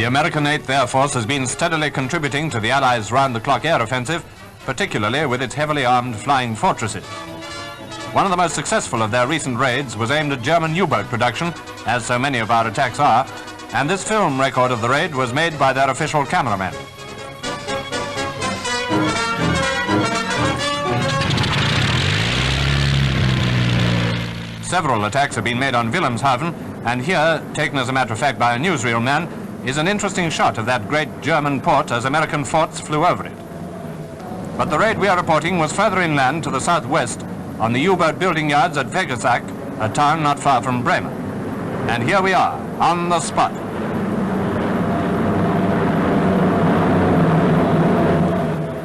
The American 8th Air Force has been steadily contributing to the Allies' round-the-clock air offensive, particularly with its heavily armed Flying Fortresses. One of the most successful of their recent raids was aimed at German U-boat production, as so many of our attacks are, and this film record of the raid was made by their official cameraman. Several attacks have been made on Wilhelmshaven, and here, taken as a matter of fact by a newsreel man, is an interesting shot of that great German port as American forts flew over it. But the raid we are reporting was further inland to the southwest on the U-boat building yards at Vegesack, a town not far from Bremen. And here we are, on the spot.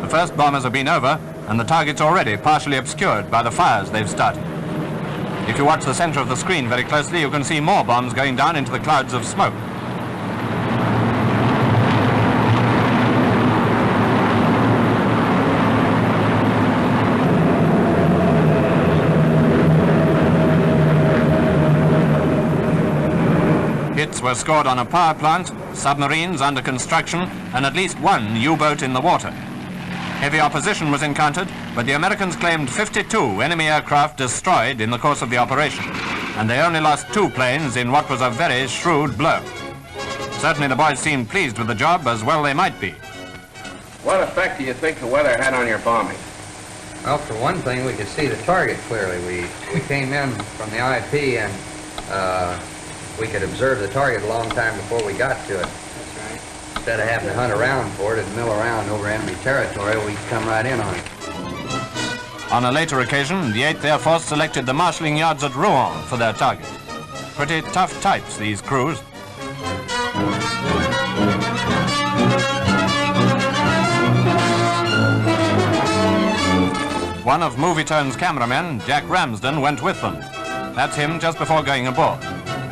The first bombers have been over, and the target's already partially obscured by the fires they've started. If you watch the center of the screen very closely, you can see more bombs going down into the clouds of smoke. Hits were scored on a power plant, submarines under construction, and at least one U-boat in the water. Heavy opposition was encountered, but the Americans claimed 52 enemy aircraft destroyed in the course of the operation, and they only lost 2 planes in what was a very shrewd blow. Certainly the boys seemed pleased with the job, as well they might be. What effect do you think the weather had on your bombing? Well, for one thing, we could see the target clearly. We came in from the IP and we could observe the target a long time before we got to it. Instead of having to hunt around for it and mill around over enemy territory, we come right in on it. On a later occasion, the 8th Air Force selected the marshalling yards at Rouen for their target. Pretty tough types, these crews. One of Movietone's cameramen, Jack Ramsden, went with them. That's him just before going aboard,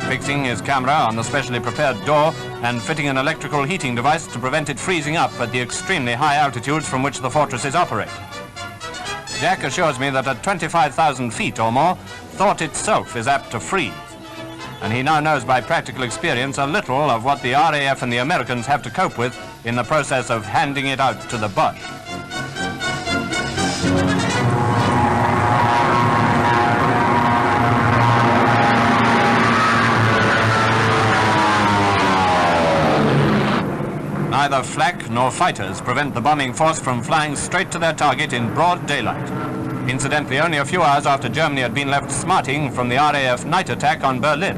fixing his camera on the specially prepared door and fitting an electrical heating device to prevent it freezing up at the extremely high altitudes from which the fortresses operate. Jack assures me that at 25,000 feet or more, thought itself is apt to freeze. And he now knows by practical experience a little of what the RAF and the Americans have to cope with in the process of handing it out to the Boche. Neither flak nor fighters prevent the bombing force from flying straight to their target in broad daylight. Incidentally, only a few hours after Germany had been left smarting from the RAF night attack on Berlin.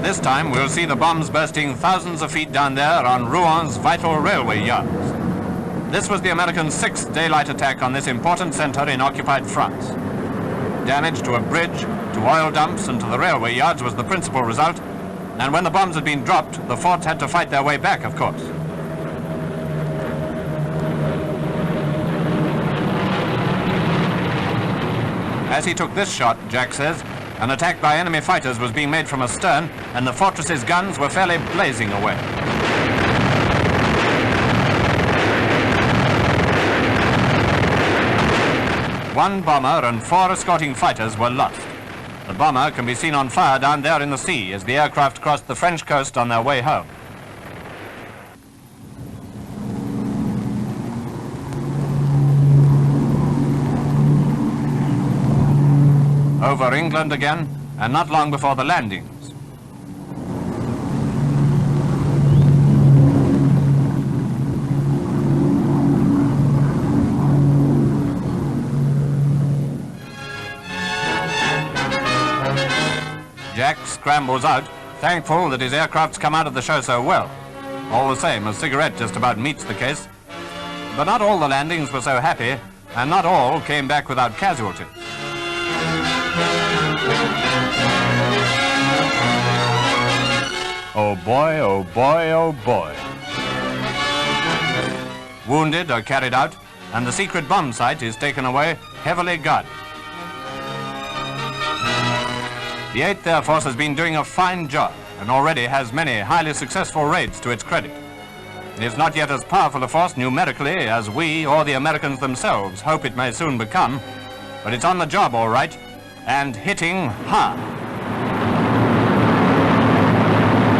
This time we'll see the bombs bursting thousands of feet down there on Rouen's vital railway yards. This was the American 6th daylight attack on this important center in occupied France. Damage to a bridge, to oil dumps, and to the railway yards was the principal result, and when the bombs had been dropped, the forts had to fight their way back, of course. As he took this shot, Jack says, an attack by enemy fighters was being made from astern, and the fortress's guns were fairly blazing away. One bomber and 4 escorting fighters were lost. The bomber can be seen on fire down there in the sea as the aircraft crossed the French coast on their way home. Over England again, and not long before the landings. Jack scrambles out, thankful that his aircraft's come out of the show so well. All the same, a cigarette just about meets the case. But not all the landings were so happy, and not all came back without casualties. Oh boy, oh boy, oh boy. Wounded are carried out, and the secret bomb site is taken away, heavily guarded. The 8th Air Force has been doing a fine job and already has many highly successful raids to its credit. It's not yet as powerful a force numerically as we or the Americans themselves hope it may soon become, but it's on the job all right, and hitting hard.